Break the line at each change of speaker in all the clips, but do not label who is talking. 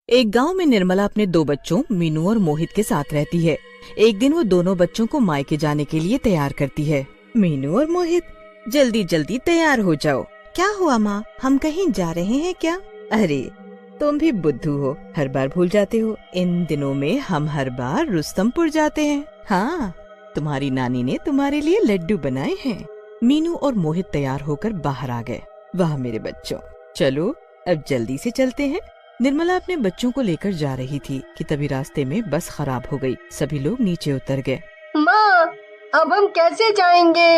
एक गांव में निर्मला अपने दो बच्चों मीनू और मोहित के साथ रहती है। एक दिन वो दोनों बच्चों को मायके जाने के लिए तैयार करती है। मीनू और मोहित, जल्दी जल्दी तैयार हो जाओ। क्या हुआ माँ, हम कहीं जा रहे हैं क्या? अरे तुम भी बुद्धू हो, हर बार भूल जाते हो। इन दिनों में हम हर बार रुस्तमपुर जाते हैं। हाँ, तुम्हारी नानी ने तुम्हारे लिए लड्डू बनाए हैं। मीनू और मोहित तैयार होकर बाहर आ गए। वाह मेरे बच्चों, चलो अब जल्दी से चलते हैं। निर्मला अपने बच्चों को लेकर जा रही थी कि तभी रास्ते में बस खराब हो गई। सभी लोग नीचे उतर गए।
माँ, अब हम कैसे जाएंगे?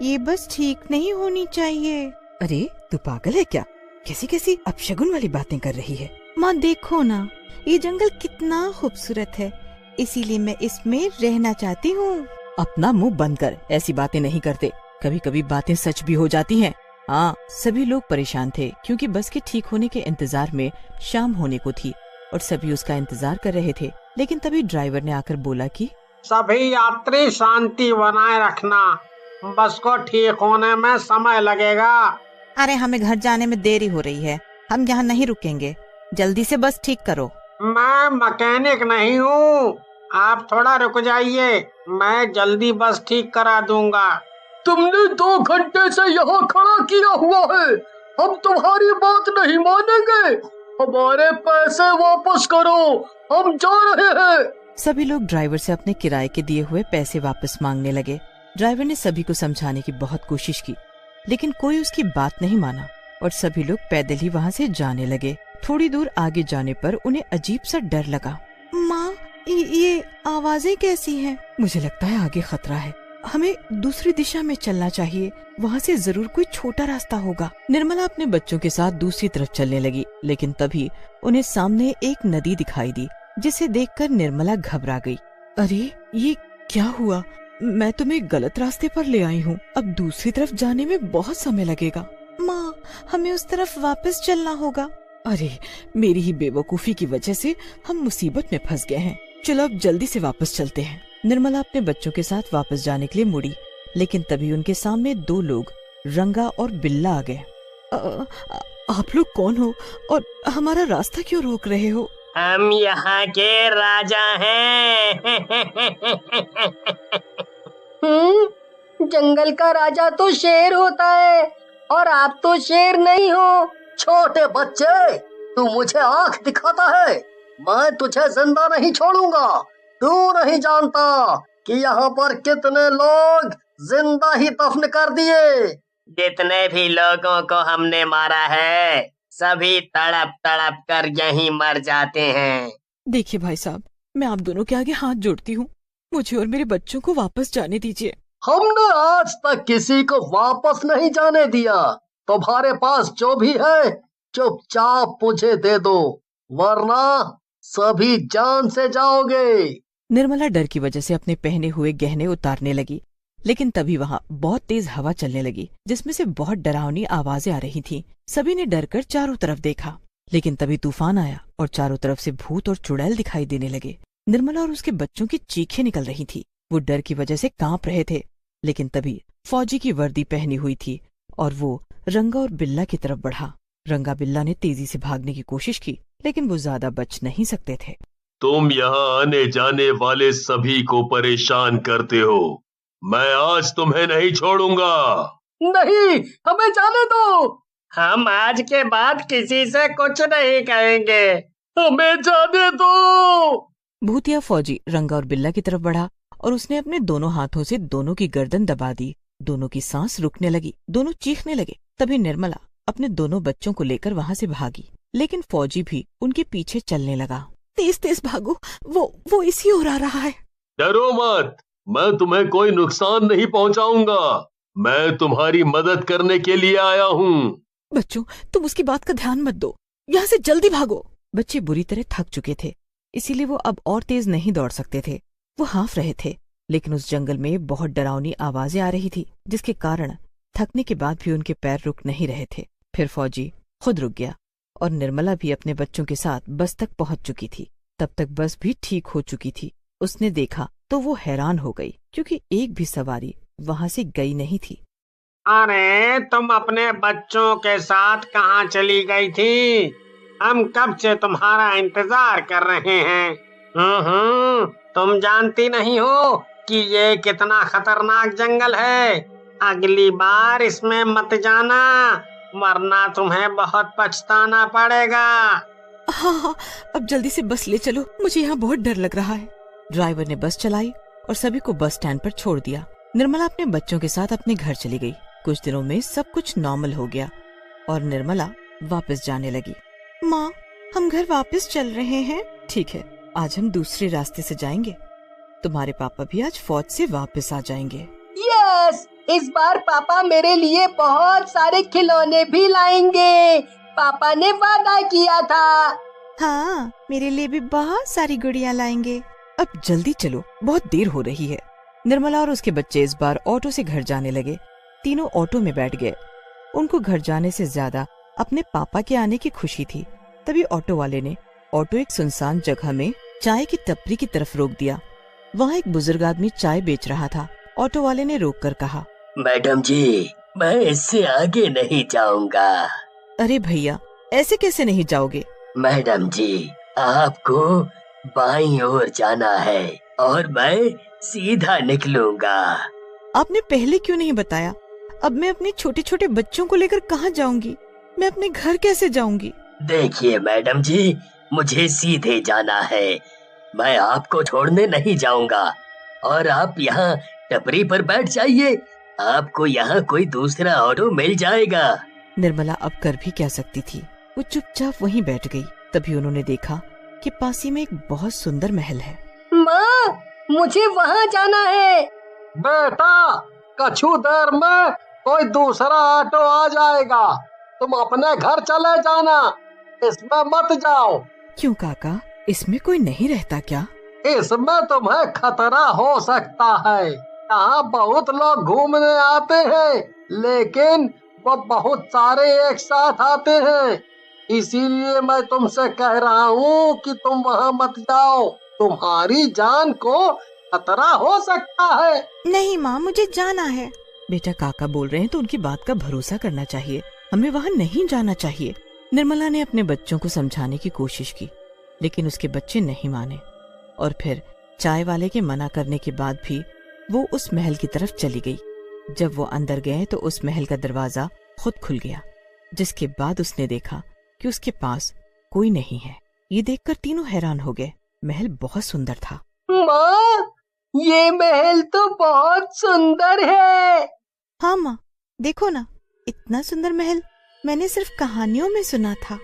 ये बस ठीक नहीं होनी चाहिए। अरे तू पागल है क्या? कैसी कैसी अपशगुन वाली बातें कर रही है। माँ देखो ना, ये जंगल कितना खूबसूरत है, इसीलिए मैं इसमें रहना चाहती हूँ। अपना मुंह बंद कर, ऐसी बातें नहीं करते। कभी कभी बातें सच भी हो जाती हैं। हाँ, सभी लोग परेशान थे क्योंकि बस के ठीक होने के इंतजार में शाम होने को थी और सभी उसका इंतजार कर रहे थे। लेकिन तभी ड्राइवर ने आकर बोला कि
सभी यात्री शांति बनाए रखना, बस को ठीक होने में समय लगेगा।
अरे हमें घर जाने में देरी हो रही है, हम यहाँ नहीं रुकेंगे, जल्दी से बस ठीक करो।
मैं मैकेनिक नहीं हूँ, आप थोड़ा रुक जाइए, मैं जल्दी बस ठीक करा दूंगा।
तुमने 2 घंटे से यहाँ खड़ा किया हुआ है, हम तुम्हारी बात नहीं मानेंगे। हमारे पैसे वापस करो, हम जा रहे हैं।
सभी लोग ड्राइवर से अपने किराए के दिए हुए पैसे वापस मांगने लगे। ड्राइवर ने सभी को समझाने की बहुत कोशिश की, लेकिन कोई उसकी बात नहीं माना और सभी लोग पैदल ही वहाँ से जाने लगे। थोड़ी दूर आगे जाने पर उन्हें अजीब सा डर लगा। माँ, ये आवाजें कैसी हैं? मुझे लगता है आगे खतरा है, हमें दूसरी दिशा में चलना चाहिए, वहाँ से जरूर कोई छोटा रास्ता होगा। निर्मला अपने बच्चों के साथ दूसरी तरफ चलने लगी, लेकिन तभी उन्हें सामने एक नदी दिखाई दी, जिसे देखकर निर्मला घबरा गई। अरे ये क्या हुआ? मैं तुम्हें गलत रास्ते पर ले आई हूँ, अब दूसरी तरफ जाने में बहुत समय लगेगा। माँ, हमें उस तरफ वापस चलना होगा। अरे मेरी ही बेवकूफी की वजह से हम मुसीबत में फंस गए हैं। चलो अब जल्दी से वापस चलते हैं। निर्मला अपने बच्चों के साथ वापस जाने के लिए मुड़ी, लेकिन तभी उनके सामने 2 लोग रंगा और बिल्ला आ गए। आप लोग कौन हो और हमारा रास्ता क्यों रोक रहे हो?
हम यहाँ के राजा हैं। जंगल का राजा तो शेर होता है और आप तो शेर नहीं हो। छोटे बच्चे, तू मुझे आंख दिखाता है, मैं तुझे जिंदा नहीं छोड़ूंगा। तू नहीं जानता कि यहाँ पर कितने लोग जिंदा ही दफन कर दिए। जितने भी लोगों को हमने मारा है, सभी तड़प तड़प कर यहीं मर जाते हैं।
देखिए भाई साहब, मैं आप दोनों के आगे हाथ जोड़ती हूँ, मुझे और मेरे बच्चों को वापस जाने दीजिए।
हमने आज तक किसी को वापस नहीं जाने दिया। तुम्हारे पास जो भी है चुपचाप मुझे दे दो, वरना सभी जान से जाओगे।
निर्मला डर की वजह से अपने पहने हुए गहने उतारने लगी, लेकिन तभी वहाँ बहुत तेज हवा चलने लगी, जिसमें से बहुत डरावनी आवाजें आ रही थीं। सभी ने डरकर चारों तरफ देखा, लेकिन तभी तूफान आया और चारों तरफ से भूत और चुड़ैल दिखाई देने लगे। निर्मला और उसके बच्चों की चीखें निकल रही थी। वो डर की वजह से कांप रहे थे, लेकिन तभी फौजी की वर्दी पहनी हुई थी और वो रंगा और बिल्ला की तरफ बढ़ा। रंगा बिल्ला ने तेजी से भागने की कोशिश की, लेकिन वो ज्यादा बच नहीं सकते थे।
तुम यहाँ आने जाने वाले सभी को परेशान करते हो, मैं आज तुम्हें नहीं छोड़ूंगा।
नहीं, हमें जाने दो। हम आज के बाद किसी से कुछ नहीं कहेंगे, हमें जाने दो।
भूतिया फौजी रंगा और बिल्ला की तरफ बढ़ा और उसने अपने दोनों हाथों से दोनों की गर्दन दबा दी। दोनों की सांस रुकने लगी, दोनों चीखने लगे। तभी निर्मला अपने दोनों बच्चों को लेकर वहाँ से भागी, लेकिन फौजी भी उनके पीछे चलने लगा। तेज तेज भागो, वो इसी ओर आ रहा है।
डरो मत, मैं तुम्हें कोई नुकसान नहीं पहुंचाऊंगा, मैं तुम्हारी मदद करने के लिए आया हूँ।
बच्चों, तुम उसकी बात का ध्यान मत दो, यहाँ से जल्दी भागो। बच्चे बुरी तरह थक चुके थे, इसीलिए वो अब और तेज नहीं दौड़ सकते थे। वो हाँफ रहे थे, लेकिन उस जंगल में बहुत डरावनी आवाजें आ रही थी, जिसके कारण थकने के बाद भी उनके पैर रुक नहीं रहे थे। फिर फौजी खुद रुक गया और निर्मला भी अपने बच्चों के साथ बस तक पहुंच चुकी थी। तब तक बस भी ठीक हो चुकी थी। उसने देखा तो वो हैरान हो गई, क्योंकि एक भी सवारी वहाँ से गई नहीं थी।
अरे तुम अपने बच्चों के साथ कहाँ चली गई थी? हम कब से तुम्हारा इंतजार कर रहे हैं। तुम जानती नहीं हो कि ये कितना खतरनाक जंगल है। अगली बार इसमें मत जाना, वरना तुम्हें बहुत पछताना पड़ेगा।
हाँ, अब जल्दी से बस ले चलो, मुझे यहाँ बहुत डर लग रहा है। ड्राइवर ने बस चलाई और सभी को बस स्टैंड पर छोड़ दिया। निर्मला अपने बच्चों के साथ अपने घर चली गई। कुछ दिनों में सब कुछ नॉर्मल हो गया और निर्मला वापस जाने लगी। माँ, हम घर वापस चल रहे हैं। ठीक है, आज हम दूसरे रास्ते से जाएंगे। तुम्हारे पापा भी आज फौज से वापस आ जाएंगे।
यस, इस बार पापा मेरे लिए बहुत सारे खिलौने भी लाएंगे। पापा ने वादा किया था।
हाँ, मेरे लिए भी बहुत सारी गुड़ियाँ लाएंगे। अब जल्दी चलो, बहुत देर हो रही है। निर्मला और उसके बच्चे इस बार ऑटो से घर जाने लगे। तीनों ऑटो में बैठ गए। उनको घर जाने से ज्यादा अपने पापा के आने की खुशी थी। तभी ऑटो वाले ने ऑटो एक सुनसान जगह में चाय की टपरी की तरफ रोक दिया। वहाँ एक बुजुर्ग आदमी चाय बेच रहा था। ऑटो वाले ने रोककर कहा,
मैडम जी, मैं इससे आगे नहीं जाऊंगा।
अरे भैया, ऐसे कैसे नहीं जाओगे?
मैडम जी, आपको बाईं ओर जाना है और मैं सीधा निकलूंगा।
आपने पहले क्यों नहीं बताया? अब मैं अपने छोटे छोटे बच्चों को लेकर कहाँ जाऊंगी? मैं अपने घर कैसे जाऊंगी?
देखिए मैडम जी, मुझे सीधे जाना है। मैं आपको छोड़ने नहीं जाऊंगा और आप यहाँ टपरी पर बैठ जाइए। आपको यहाँ कोई दूसरा ऑटो मिल जाएगा।
निर्मला अब कर भी क्या सकती थी। वो चुपचाप वहीं बैठ गई। तभी उन्होंने देखा कि पास ही में एक बहुत सुंदर महल है।
माँ, मुझे वहाँ जाना है।
बेटा, कछु देर में कोई दूसरा ऑटो आ जाएगा। तुम अपने घर चले जाना, इसमें मत जाओ।
क्यों काका, इसमें कोई नहीं रहता क्या?
इसमें तुम्हें खतरा हो सकता है। यहाँ बहुत लोग घूमने आते हैं, लेकिन वो बहुत सारे एक साथ आते हैं। इसीलिए मैं तुमसे कह रहा हूँ कि तुम वहाँ मत जाओ। तुम्हारी जान को खतरा हो सकता है।
नहीं माँ, मुझे जाना है। बेटा, काका बोल रहे हैं तो उनकी बात का भरोसा करना चाहिए। हमें वहाँ नहीं जाना चाहिए। निर्मला ने अपने बच्चों को समझाने की कोशिश की, लेकिन उसके बच्चे नहीं माने और फिर चाय वाले के मना करने के बाद भी वो उस महल की तरफ चली गई। जब वो अंदर गए तो उस महल का दरवाजा खुद खुल गया, जिसके बाद उसने देखा कि उसके पास कोई नहीं है। ये देखकर तीनों हैरान हो गए। महल बहुत सुंदर था।
माँ, ये महल तो बहुत सुंदर है।
हाँ माँ, देखो ना, इतना सुंदर महल मैंने सिर्फ कहानियों में सुना था।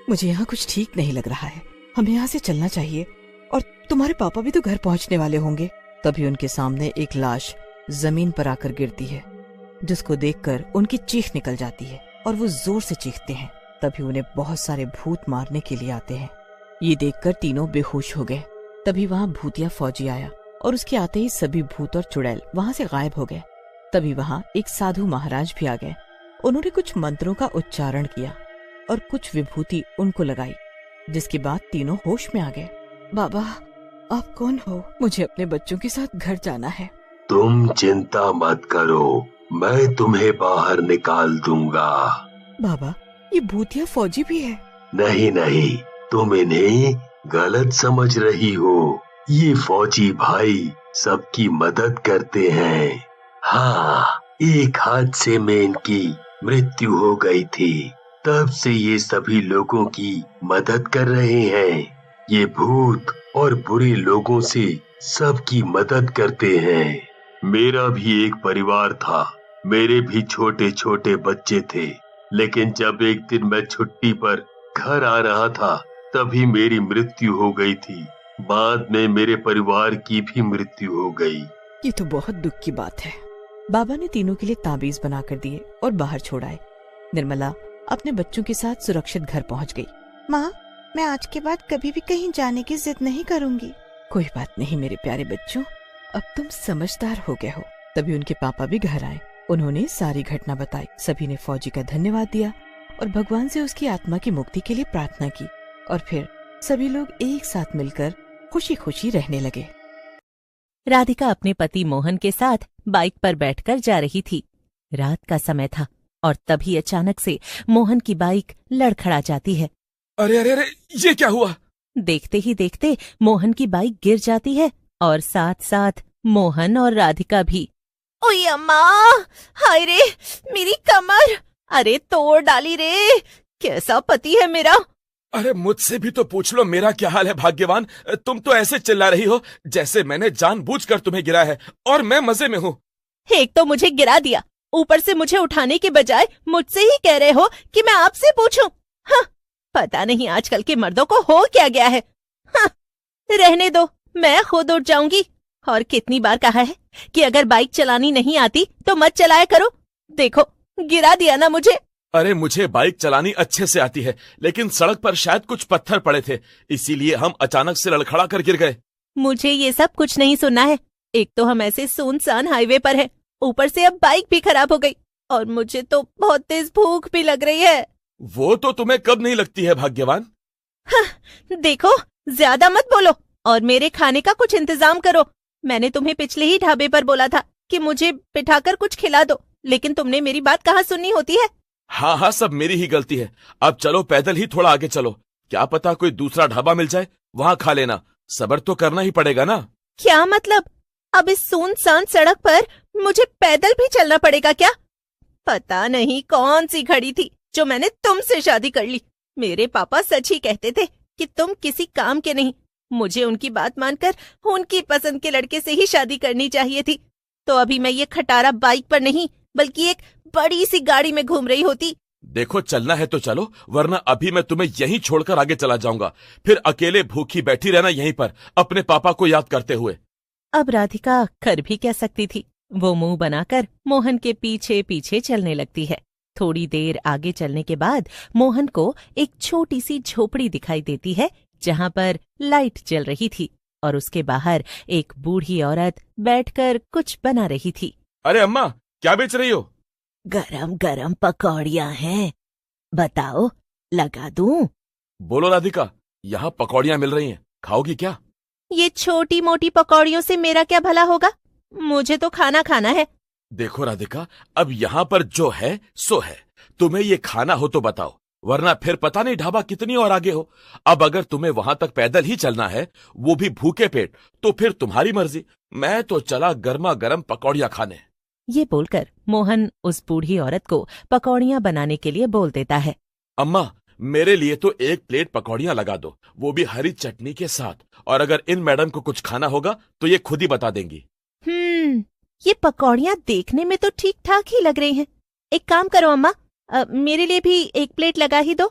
मुझे यहाँ कुछ ठीक नहीं लग रहा है। हमें यहाँ से चलना चाहिए। और तुम्हारे पापा भी तो घर पहुँचने वाले होंगे। तभी उनके सामने एक लाश जमीन पर आकर गिरती है, जिसको देखकर उनकी चीख निकल जाती है और वो जोर से चीखते हैं। तभी उन्हें बहुत सारे भूत मारने के लिए आते हैं। ये देखकर तीनों बेहोश हो गए। तभी वहाँ भूतिया फौजी आया और उसके आते ही सभी भूत और चुड़ैल वहाँ से गायब हो गए। तभी वहाँ एक साधु महाराज भी आ गए। उन्होंने कुछ मंत्रों का उच्चारण किया और कुछ विभूति उनको लगाई, जिसके बाद तीनों होश में आ गए। बाबा, आप कौन हो? मुझे अपने बच्चों के साथ घर जाना है।
तुम चिंता मत करो, मैं तुम्हें बाहर निकाल दूंगा।
बाबा, ये भूतिया फौजी भी है?
नहीं नहीं, तुम इन्हें गलत समझ रही हो। ये फौजी भाई सबकी मदद करते हैं। हाँ, एक हादसे में इनकी मृत्यु हो गई थी, तब से ये सभी लोगों की मदद कर रहे हैं। ये भूत और बुरे लोगों से सबकी मदद करते हैं। मेरा भी एक परिवार था, मेरे भी छोटे छोटे बच्चे थे, लेकिन जब एक दिन मैं छुट्टी पर घर आ रहा था, तभी मेरी मृत्यु हो गई थी। बाद में मेरे परिवार की भी मृत्यु हो गई।
ये तो बहुत दुख की बात है। बाबा ने तीनों के लिए ताबीज बनाकर दिए और बाहर छोड़ आए। निर्मला अपने बच्चों के साथ सुरक्षित घर पहुंच गई। माँ, मैं आज के बाद कभी भी कहीं जाने की जिद नहीं करूंगी। कोई बात नहीं मेरे प्यारे बच्चों, अब तुम समझदार हो गए हो। तभी उनके पापा भी घर आए। उन्होंने सारी घटना बताई। सभी ने फौजी का धन्यवाद दिया और भगवान से उसकी आत्मा की मुक्ति के लिए प्रार्थना की और फिर सभी लोग एक साथ मिलकर खुशी खुशी रहने लगे।
राधिका अपने पति मोहन के साथ बाइक पर बैठकर जा रही थी। रात का समय था और तभी अचानक से मोहन की बाइक लड़खड़ा जाती है।
अरे अरे अरे, ये क्या हुआ?
देखते ही देखते मोहन की बाइक गिर जाती है और साथ साथ मोहन और राधिका भी। ओए अम्मा, हाय रे, मेरी कमर, अरे तोड़ डाली रे, कैसा पति है मेरा।
अरे मुझसे भी तो पूछ लो मेरा क्या हाल है भाग्यवान। तुम तो ऐसे चिल्ला रही हो जैसे मैंने जानबूझकर तुम्हें गिरा है और मैं मजे में हूँ।
एक तो मुझे गिरा दिया, ऊपर से मुझे उठाने के बजाय मुझसे ही कह रहे हो कि मैं आपसे पूछूं। हाँ, पता नहीं आजकल के मर्दों को हो क्या गया है। हाँ, रहने दो, मैं खुद उठ जाऊंगी। और कितनी बार कहा है कि अगर बाइक चलानी नहीं आती तो मत चलाया करो। देखो, गिरा दिया ना मुझे।
अरे मुझे बाइक चलानी अच्छे से आती है, लेकिन सड़क पर शायद कुछ पत्थर पड़े थे, इसीलिए हम अचानक से लड़खड़ा कर गिर गए।
मुझे ये सब कुछ नहीं सुनना है। एक तो हम ऐसे सुनसान हाईवे पर हैं, ऊपर से अब बाइक भी खराब हो गई और मुझे तो बहुत तेज भूख भी लग रही है।
वो तो तुम्हें कब नहीं लगती है भाग्यवान।
हाँ, देखो, ज्यादा मत बोलो और मेरे खाने का कुछ इंतजाम करो। मैंने तुम्हें पिछले ही ढाबे पर बोला था कि मुझे बिठाकर कुछ खिला दो, लेकिन तुमने मेरी बात कहाँ सुननी होती है।
हाँ हाँ, सब मेरी ही गलती है। अब चलो पैदल ही थोड़ा आगे चलो, क्या पता कोई दूसरा ढाबा मिल जाए, वहाँ खा लेना। सब्र तो करना ही पड़ेगा ना।
क्या मतलब? अब इस सुनसान सड़क पर मुझे पैदल भी चलना पड़ेगा क्या? पता नहीं कौन सी घड़ी थी जो मैंने तुमसे शादी कर ली। मेरे पापा सच ही कहते थे कि तुम किसी काम के नहीं। मुझे उनकी बात मानकर उनकी पसंद के लड़के से ही शादी करनी चाहिए थी। तो अभी मैं ये खटारा बाइक पर नहीं बल्कि एक बड़ी सी गाड़ी में घूम रही होती।
देखो, चलना है तो चलो, वरना अभी मैं तुम्हें यहीं छोड़कर आगे चला जाऊंगा। फिर अकेले भूखी बैठी रहना यहीं पर अपने पापा को याद करते हुए।
अब राधिका कर भी क्या सकती थी। वो मुंह बनाकर मोहन के पीछे पीछे चलने लगती है। थोड़ी देर आगे चलने के बाद मोहन को एक छोटी सी झोपड़ी दिखाई देती है जहाँ पर लाइट जल रही थी और उसके बाहर एक बूढ़ी औरत बैठकर कुछ बना रही थी।
अरे अम्मा, क्या बेच रही हो?
गरम गरम पकौड़ियाँ हैं, बताओ लगा दूं?
बोलो राधिका, यहाँ पकौड़ियाँ मिल रही हैं, खाओगी क्या?
ये छोटी मोटी पकौड़ियों से मेरा क्या भला होगा? मुझे तो खाना खाना है।
देखो राधिका, अब यहाँ पर जो है सो है। तुम्हें ये खाना हो तो बताओ, वरना फिर पता नहीं ढाबा कितनी और आगे हो। अब अगर तुम्हें वहां तक पैदल ही चलना है, वो भी भूखे पेट, तो फिर तुम्हारी मर्जी। मैं तो चला गर्मा गर्म पकौड़ियाँ खाने।
ये बोलकर मोहन उस बूढ़ी औरत को पकौड़ियाँ बनाने के लिए बोल देता है।
अम्मा, मेरे लिए तो 1 प्लेट पकौड़ियाँ लगा दो, वो भी हरी चटनी के साथ। और अगर इन मैडम को कुछ खाना होगा तो ये खुद ही बता देंगी।
ये पकौड़ियाँ देखने में तो ठीक ठाक ही लग रही हैं। एक काम करो अम्मा, मेरे लिए भी 1 प्लेट लगा ही दो।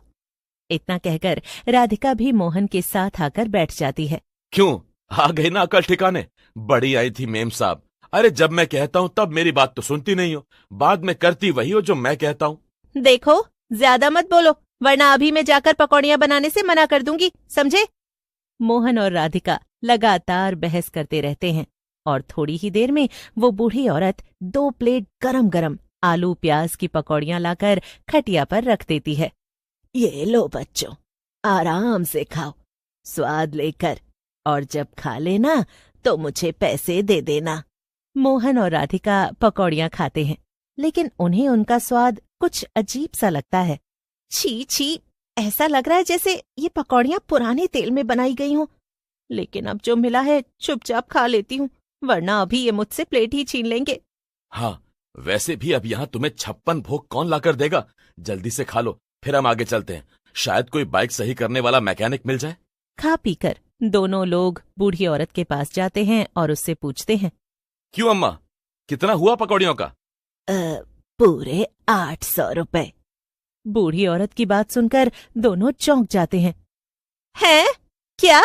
इतना कहकर राधिका भी मोहन के साथ आकर बैठ जाती है।
क्यों, आ गई ना अकल ठिकाने? बड़ी आई थी मेम साहब। अरे जब मैं कहता हूँ तब मेरी बात तो सुनती नहीं हो, बाद में करती वही हो जो मैं कहता हूँ।
देखो, ज्यादा मत बोलो, वरना अभी मैं जाकर पकौड़ियाँ बनाने से मना कर दूंगी, समझे? मोहन और राधिका लगातार बहस करते रहते हैं और थोड़ी ही देर में वो बूढ़ी औरत 2 प्लेट गरम गरम आलू प्याज की पकौड़ियाँ लाकर खटिया पर रख देती है। ये लो बच्चों, आराम से खाओ, स्वाद लेकर, और जब खा लेना तो मुझे पैसे दे देना। मोहन और राधिका पकौड़ियाँ खाते हैं, लेकिन उन्हें उनका स्वाद कुछ अजीब सा लगता है। छी छी, ऐसा लग रहा है जैसे ये पकौड़ियाँ पुराने तेल में बनाई गई हों। लेकिन अब जो मिला है चुपचाप खा लेती हूँ, वरना अभी ये मुझसे प्लेट ही छीन लेंगे।
हाँ, वैसे भी अब यहाँ तुम्हें 56 भोग कौन लाकर देगा? जल्दी से खा लो, फिर हम आगे चलते हैं। शायद कोई बाइक सही करने वाला मैकेनिक मिल जाए।
खा पीकर दोनों लोग बूढ़ी औरत के पास जाते हैं और उससे पूछते हैं।
क्यों अम्मा, कितना हुआ पकौड़ियों का?
पूरे 800 रुपए। बूढ़ी औरत की बात सुनकर दोनों चौंक जाते हैं। हैं? क्या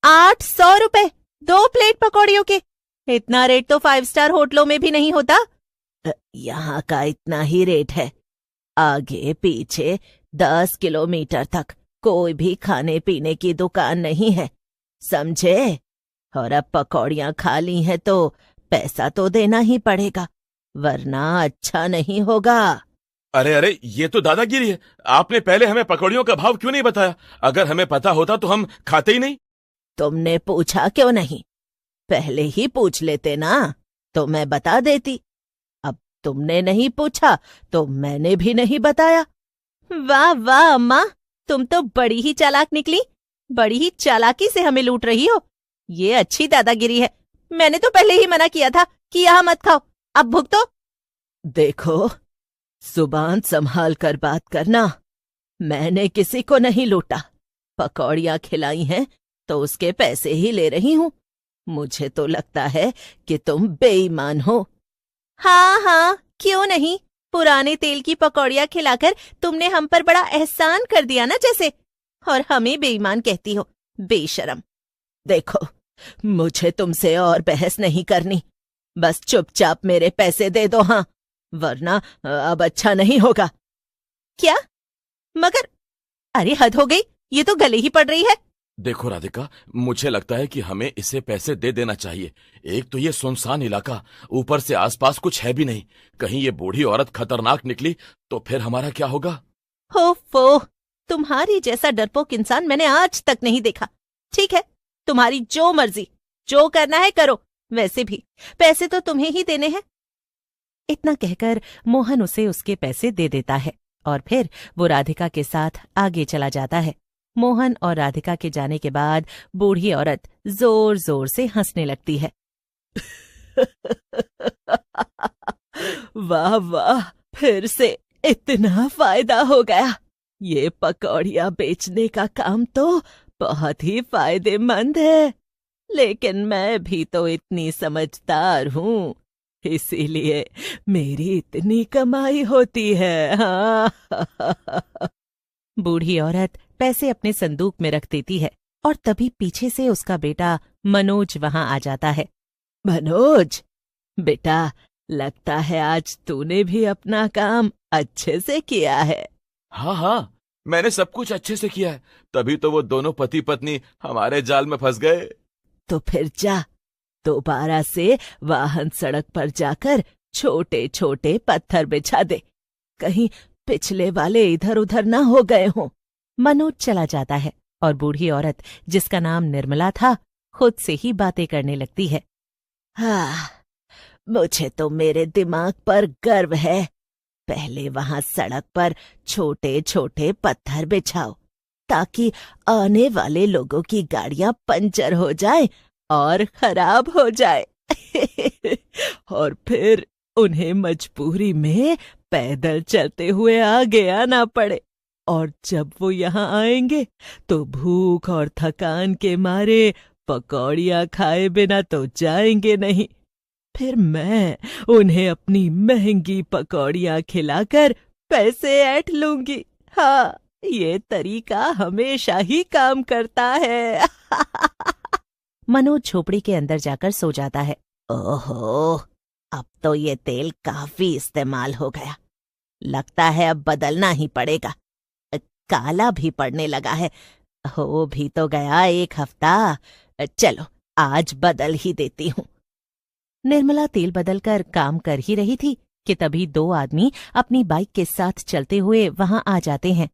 800 रुपए 2 प्लेट पकौड़ियों के? इतना रेट तो 5 स्टार होटलों में भी नहीं होता। यहाँ का इतना ही रेट है। आगे पीछे 10 किलोमीटर तक कोई भी खाने पीने की दुकान नहीं है, समझे? और अब पकौड़ियाँ खा ली हैं तो पैसा तो देना ही पड़ेगा, वरना अच्छा नहीं होगा।
अरे अरे, ये तो दादागिरी है। आपने पहले हमें पकौड़ियों का भाव क्यों नहीं बताया? अगर हमें पता होता तो हम खाते ही नहीं।
तुमने पूछा क्यों नहीं? पहले ही पूछ लेते ना, तो मैं बता देती। अब तुमने नहीं पूछा तो मैंने भी नहीं बताया। वाह वाह अम्मा, तुम तो बड़ी ही चालाक निकली। बड़ी ही चालाकी से हमें लूट रही हो। ये अच्छी दादागिरी है। मैंने तो पहले ही मना किया था कि यहाँ मत खाओ। अब भुगतो।
देखो, जुबान संभाल कर बात करना। मैंने किसी को नहीं लूटा। पकौड़ियाँ खिलाई हैं तो उसके पैसे ही ले रही हूँ। मुझे तो लगता है कि तुम बेईमान हो।
हाँ हाँ, क्यों नहीं। पुराने तेल की पकौड़ियाँ खिलाकर तुमने हम पर बड़ा एहसान कर दिया ना जैसे, और हमें बेईमान कहती हो। बेशरम।
देखो, मुझे तुमसे और बहस नहीं करनी। बस चुपचाप मेरे पैसे दे दो, हाँ, वरना अब अच्छा नहीं होगा।
क्या? मगर अरे हद हो गई, ये तो गले ही पड़ रही है।
देखो राधिका, मुझे लगता है कि हमें इसे पैसे दे देना चाहिए। एक तो ये सुनसान इलाका, ऊपर से आसपास कुछ है भी नहीं। कहीं ये बूढ़ी औरत खतरनाक निकली तो फिर हमारा क्या होगा?
हो, तुम्हारी जैसा डरपोक इंसान मैंने आज तक नहीं देखा। ठीक है, तुम्हारी जो मर्जी, जो करना है करो। वैसे भी पैसे तो तुम्हें ही देने हैं। इतना कहकर मोहन उसे उसके पैसे दे देता है और फिर वो राधिका के साथ आगे चला जाता है। मोहन और राधिका के जाने के बाद बूढ़ी औरत जोर जोर से हंसने लगती है।
वाह वाह, फिर से इतना फायदा हो गया। ये पकौड़ियाँ बेचने का काम तो बहुत ही फायदेमंद है। लेकिन मैं भी तो इतनी समझदार हूँ, इसीलिए मेरी इतनी कमाई होती है। हाँ।
बूढ़ी औरत पैसे अपने संदूक में रख देती है और तभी पीछे से उसका बेटा मनोज वहां आ जाता है।
मनोज, बेटा, लगता है आज तूने भी अपना काम अच्छे से किया है।
हाँ, मैंने सब कुछ अच्छे से किया है, तभी तो वो दोनों पति पत्नी हमारे जाल में फंस गए।
तो फिर जा, दोबारा से वाहन सड़क पर जाकर छोटे छोटे पत्थर बिछा दे, कहीं पिछले वाले इधर उधर ना हो गए हों।
मनोज चला जाता है और बूढ़ी औरत, जिसका नाम निर्मला था, खुद से ही बातें करने लगती है।
हाँ, मुझे तो मेरे दिमाग पर गर्व है। पहले वहां सड़क पर छोटे छोटे पत्थर बिछाओ ताकि आने वाले लोगों की गाड़ियां पंचर हो जाए और खराब हो जाए और फिर उन्हें मजबूरी में पैदल चलते हुए आगे आना पड़े, और जब वो यहाँ आएंगे तो भूख और थकान के मारे पकौड़ियाँ खाए बिना तो जाएंगे नहीं। फिर मैं उन्हें अपनी महंगी पकौड़ियाँ खिलाकर पैसे ऐंठ लूंगी। हाँ, ये तरीका हमेशा ही काम करता है।
मनोज झोपड़ी के अंदर जाकर सो जाता है।
ओहो, अब तो ये तेल काफी इस्तेमाल हो गया। लगता है अब बदलना ही पड़ेगा। काला भी पड़ने लगा है। हो भी तो गया 1 हफ्ता। चलो, आज बदल ही देती हूँ।
निर्मला तेल बदलकर काम कर ही रही थी कि तभी 2 आदमी अपनी बाइक के साथ चलते हुए वहां आ जाते हैं।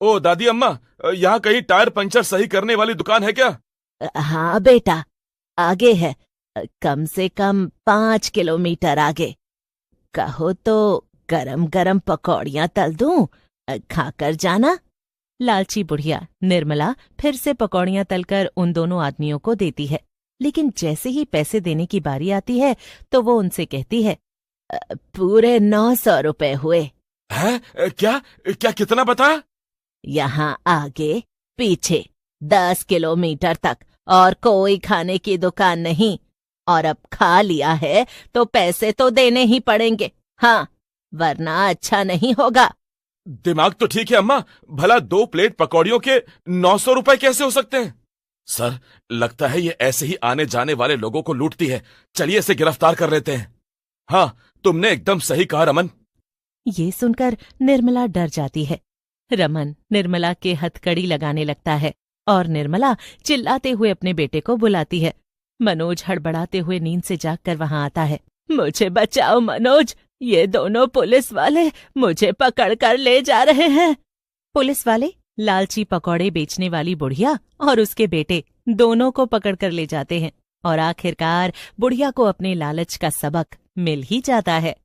ओ दादी अम्मा, यहाँ कहीं टायर पंचर सही करने वाली दुकान है क्या?
हाँ बेटा, आगे है, कम से कम 5 किलोमीटर आगे। कहो तो गरम गरम पकौड़ियाँ तल दूं, खाकर जाना।
लालची बुढ़िया निर्मला फिर से पकौड़ियाँ तलकर उन दोनों आदमियों को देती है, लेकिन जैसे ही पैसे देने की बारी आती है तो वो उनसे कहती है,
पूरे 900 रुपए हुए।
है? क्या कितना बताया?
यहाँ आगे पीछे 10 किलोमीटर तक और कोई खाने की दुकान नहीं, और अब खा लिया है तो पैसे तो देने ही पड़ेंगे, हाँ, वरना अच्छा नहीं होगा।
दिमाग तो ठीक है अम्मा, भला 2 प्लेट पकौड़ियों के 900 रुपए कैसे हो सकते हैं? सर, लगता है ये ऐसे ही आने जाने वाले लोगों को लूटती है। चलिए इसे गिरफ्तार कर लेते हैं। हाँ, तुमने एकदम सही कहा रमन।
ये सुनकर निर्मला डर जाती है। रमन निर्मला के हथकड़ी लगाने लगता है और निर्मला चिल्लाते हुए अपने बेटे को बुलाती है। मनोज हड़बड़ाते हुए नींद से जागकर वहां आता है।
मुझे बचाओ मनोज, ये दोनों पुलिस वाले मुझे पकड़ कर ले जा रहे हैं।
पुलिस वाले लालची पकौड़े बेचने वाली बुढ़िया और उसके बेटे दोनों को पकड़ कर ले जाते हैं और आखिरकार बुढ़िया को अपने लालच का सबक मिल ही जाता है।